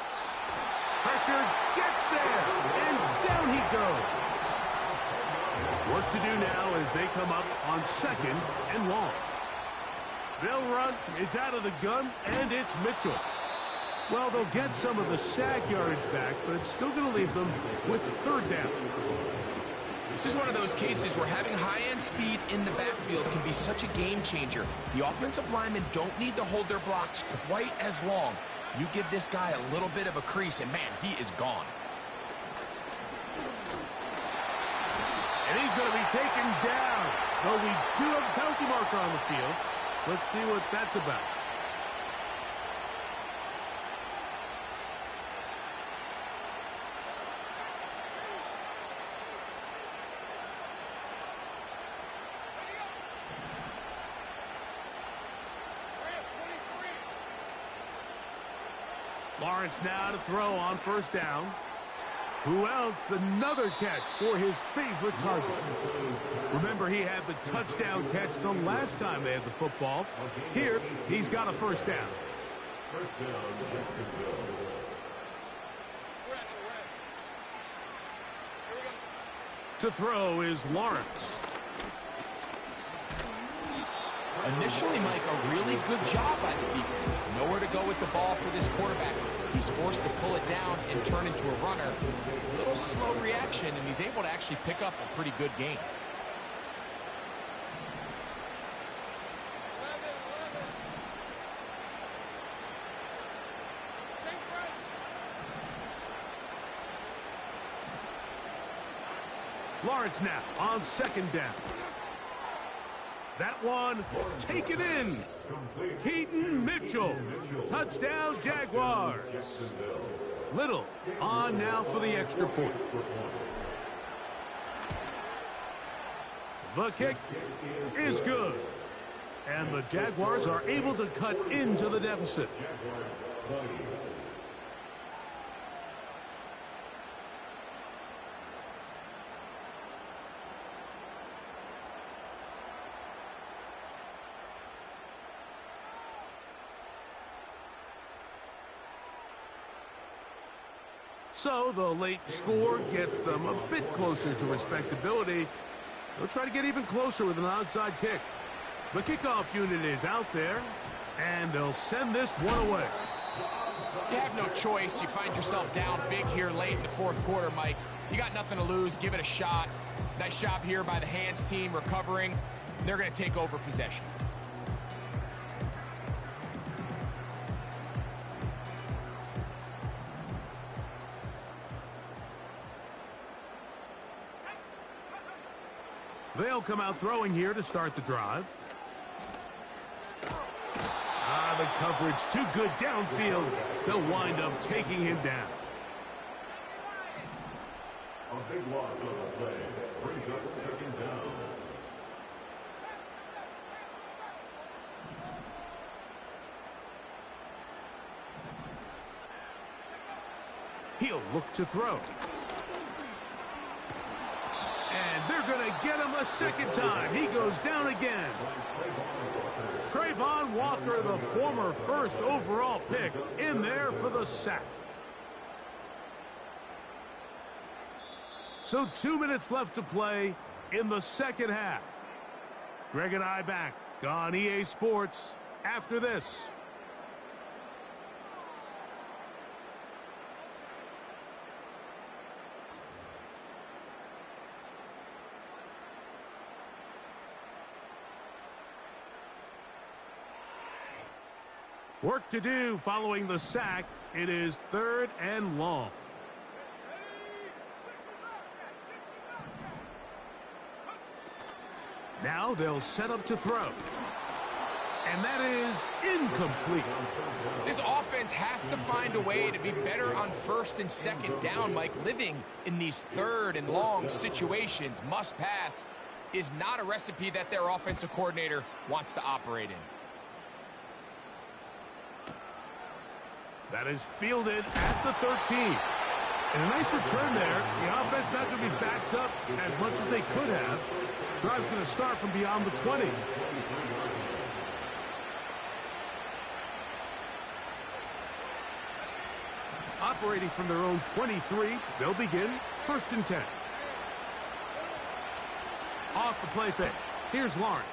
Pressure gets there, and down he goes. Work to do now as they come up on 2nd and long. They'll run, it's out of the gun, and it's Mitchell. Well, they'll get some of the sack yardage back, but it's still going to leave them with 3rd down. This is one of those cases where having high-end speed in the backfield can be such a game changer. The offensive linemen don't need to hold their blocks quite as long. You give this guy a little bit of a crease, and man, he is gone. And he's going to be taken down. Though we do have a penalty marker on the field. Let's see what that's about. Lawrence now to throw on 1st down. Who else? Another catch for his favorite target. Remember, he had the touchdown catch the last time they had the football. Here, he's got a 1st down. First down, Jacksonville. To throw is Lawrence. Initially, Mike, a really good job by the defense. Nowhere to go with the ball for this quarterback. He's forced to pull it down and turn into a runner. A little slow reaction, and he's able to actually pick up a pretty good gain. Lawrence now on 2nd down. That one taken in. Keaton Mitchell. Touchdown, Jaguars. Little on now for the extra point. The kick is good. And the Jaguars are able to cut into the deficit. So the late score gets them a bit closer to respectability. They'll try to get even closer with an onside kick. The kickoff unit is out there, and they'll send this one away. You have no choice. You find yourself down big here late in the 4th quarter, Mike. You got nothing to lose. Give it a shot. Nice job here by the hands team recovering. They're going to take over possession. They'll come out throwing here to start the drive. The coverage too good downfield. They'll wind up taking him down. A big loss on the play brings up 2nd down. He'll look to throw. And they're going to get him a 2nd time. He goes down again. Trayvon Walker, the former 1st overall pick, in there for the sack. So 2 minutes left to play in the 2nd half. Greg and I back on EA Sports after this. Work to do following the sack. It is 3rd and long. Now they'll set up to throw. And that is incomplete. This offense has to find a way to be better on 1st and 2nd down, Mike. Living in these 3rd and long situations, must pass. is not a recipe that their offensive coordinator wants to operate in. That is fielded at the 13. And a nice return there. The offense not going to be backed up as much as they could have. Drive's going to start from beyond the 20. Operating from their own 23, they'll begin 1st and 10. Off the play fake. Here's Lawrence.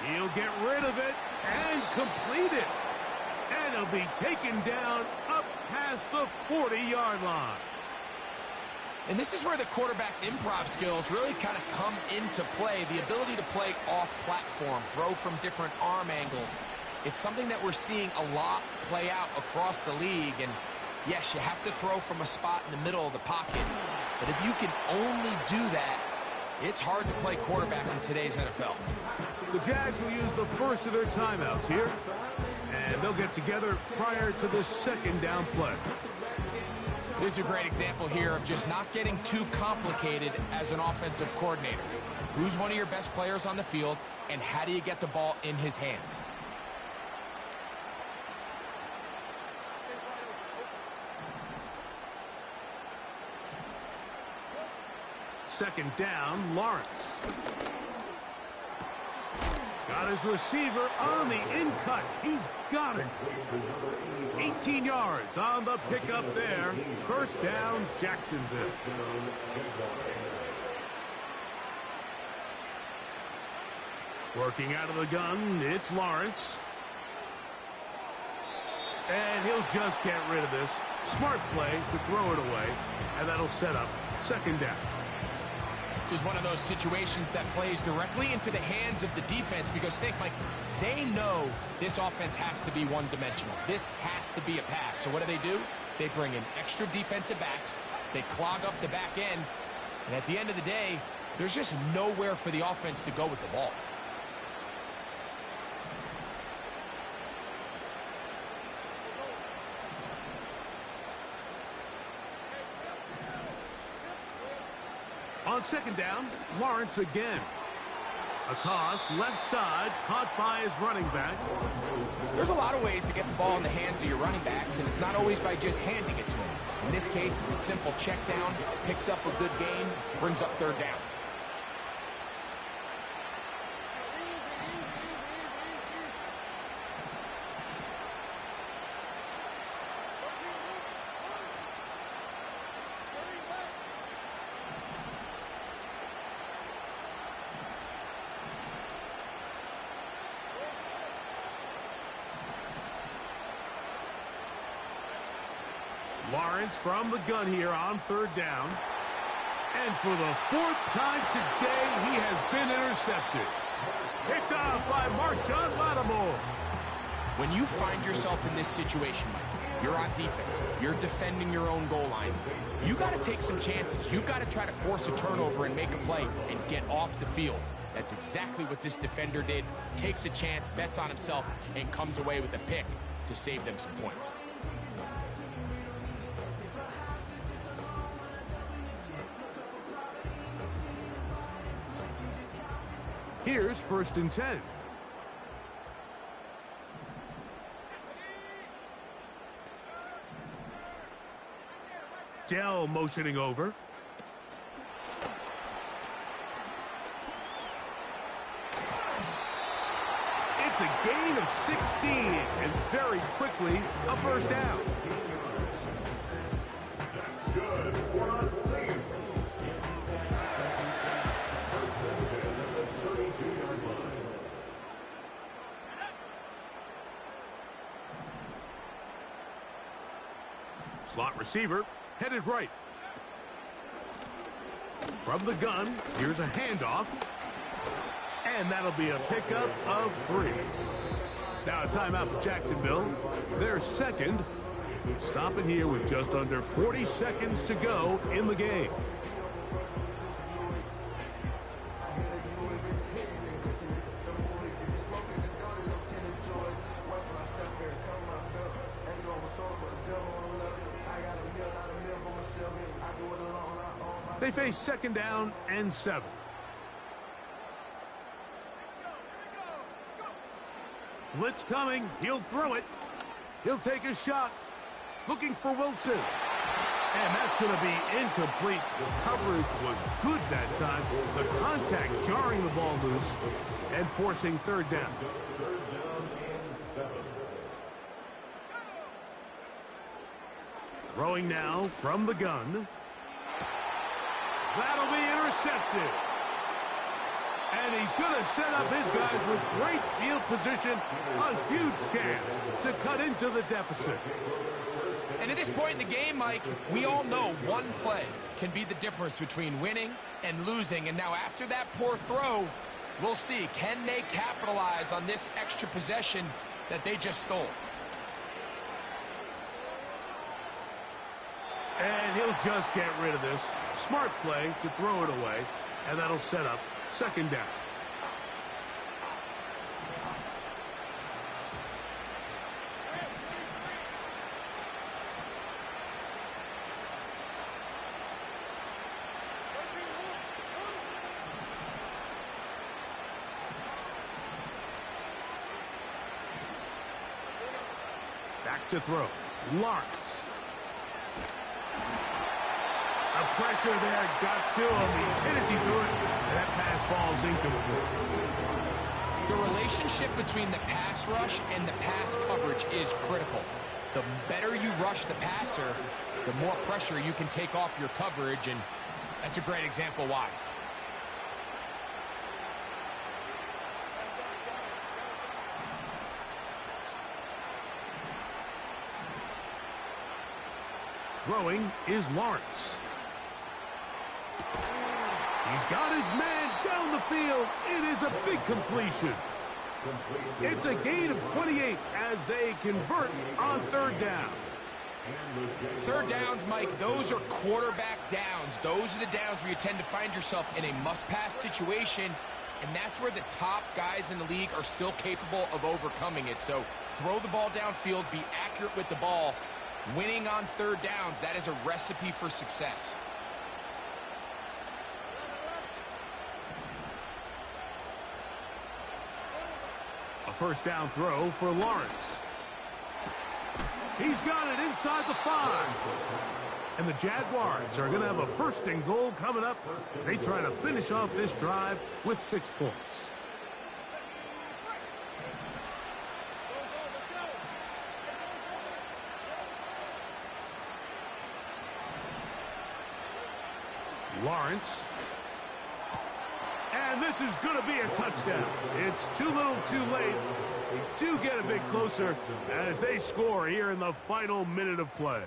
He'll get rid of it and complete it. And he'll be taken down up past the 40-yard line. And this is where the quarterback's improv skills really kind of come into play. The ability to play off-platform, throw from different arm angles. It's something that we're seeing a lot play out across the league. And yes, you have to throw from a spot in the middle of the pocket. But if you can only do that, it's hard to play quarterback in today's NFL. The Jags will use the first of their timeouts here. And they'll get together prior to the 2nd down play. This is a great example here of just not getting too complicated as an offensive coordinator. Who's one of your best players on the field, and how do you get the ball in his hands? Second down, Lawrence. Got his receiver on the in-cut. He's got it. 18 yards on the pickup there. 1st down, Jacksonville. Working out of the gun, it's Lawrence. And he'll just get rid of this. Smart play to throw it away. And that'll set up 2nd down. This is one of those situations that plays directly into the hands of the defense because think, Mike, they know this offense has to be one-dimensional. This has to be a pass. So what do? They bring in extra defensive backs. They clog up the back end. And at the end of the day, there's just nowhere for the offense to go with the ball. On 2nd down, Lawrence again. A toss, left side, caught by his running back. There's a lot of ways to get the ball in the hands of your running backs, and it's not always by just handing it to him. In this case, it's a simple check down, picks up a good gain, brings up 3rd down. Lawrence from the gun here on 3rd down. And for the 4th time today, he has been intercepted. Picked off by Marshawn Lattimore. When you find yourself in this situation, Mike, you're on defense, you're defending your own goal line, you got to take some chances. You've got to try to force a turnover and make a play and get off the field. That's exactly what this defender did. Takes a chance, bets on himself, and comes away with a pick to save them some points. Here's 1st and 10. Dell motioning over. It's a gain of 16, and very quickly, a 1st down. That's good for the Saints. Slot receiver, headed right. From the gun, here's a handoff. And that'll be a pickup of 3. Now a timeout for Jacksonville. Their 2nd. Stopping here with just under 40 seconds to go in the game. They face 2nd down and 7. Blitz coming. He'll throw it. He'll take a shot. Looking for Wilson. And that's going to be incomplete. The coverage was good that time. The contact jarring the ball loose and forcing third down. Third down and 7. Throwing now from the gun. That'll be intercepted. And he's going to set up his guys with great field position. A huge chance to cut into the deficit. And at this point in the game, Mike, we all know one play can be the difference between winning and losing. And now after that poor throw, we'll see, can they capitalize on this extra possession that they just stole? And he'll just get rid of this. Smart play to throw it away. And that'll set up second down. Back to throw. Lawrence. The pressure there got to him. He's hit as he threw it. And that pass falls incomplete. The relationship between the pass rush and the pass coverage is critical. The better you rush the passer, the more pressure you can take off your coverage, and that's a great example why. Throwing is Lawrence. He's got his man down the field. It is a big completion. It's a gain of 28 as they convert on third down. Third downs, Mike, those are quarterback downs. Those are the downs where you tend to find yourself in a must-pass situation, and that's where the top guys in the league are still capable of overcoming it. So throw the ball downfield, be accurate with the ball. Winning on third downs, that is a recipe for success. A first down throw for Lawrence. He's got it inside the 5. And the Jaguars are going to have a first and goal coming up. They try to finish off this drive with 6 points. Lawrence. And this is going to be a touchdown. It's too little too late. They do get a bit closer as they score here in the final minute of play.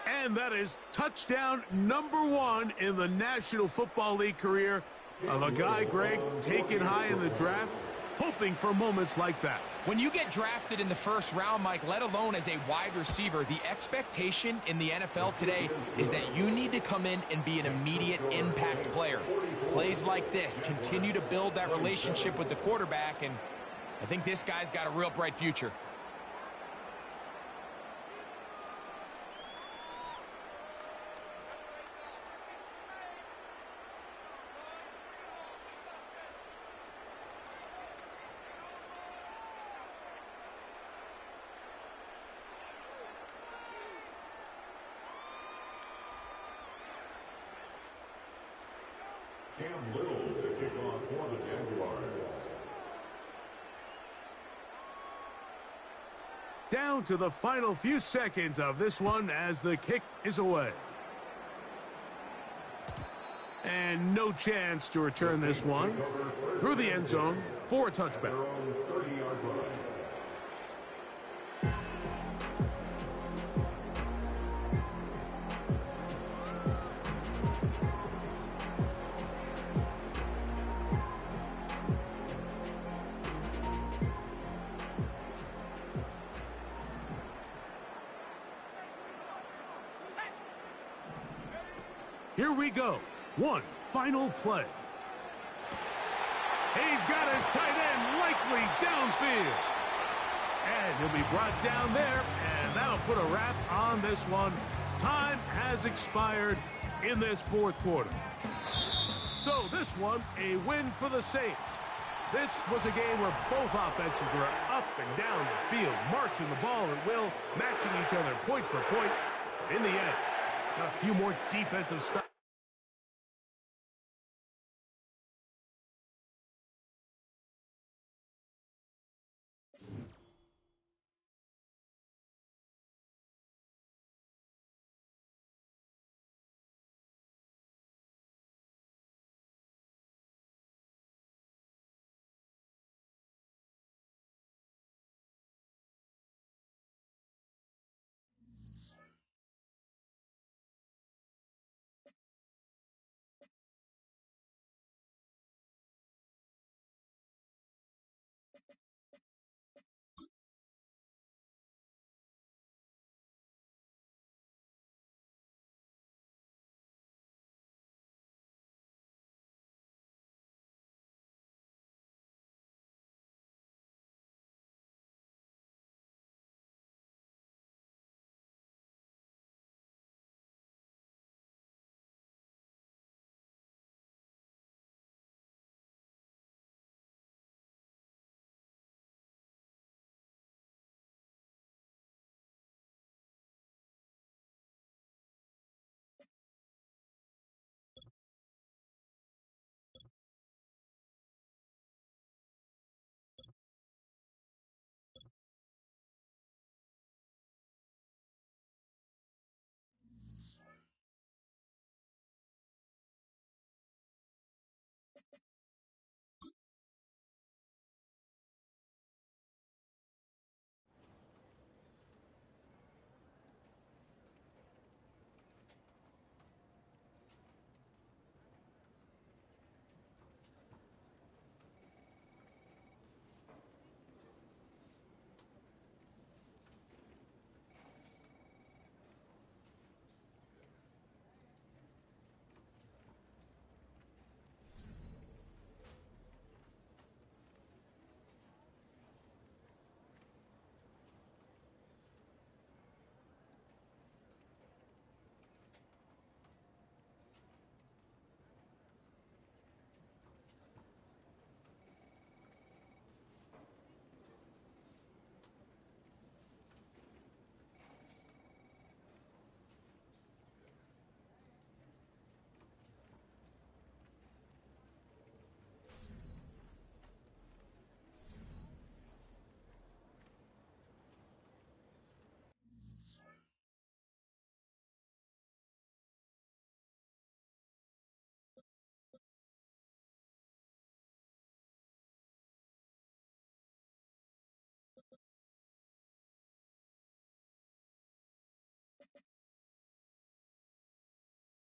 And that is touchdown number 1 in the National Football League career of a guy, Greg, taken high in the draft, hoping for moments like that. When you get drafted in the first round, Mike, let alone as a wide receiver, the expectation in the NFL today is that you need to come in and be an immediate impact player. Plays like this continue to build that relationship with the quarterback, and I think this guy's got a real bright future. Cam Little to kick off for the Jaguars. Down to the final few seconds of this one as the kick is away. And no chance to return this one through the end zone for a touchback. 30-yard line. Here we go. One final play. He's got his tight end likely downfield. And he'll be brought down there, and that'll put a wrap on this one. Time has expired in this fourth quarter. So this one, a win for the Saints. This was a game where both offenses were up and down the field, marching the ball at will, matching each other point for point. In the end, got a few more defensive stops.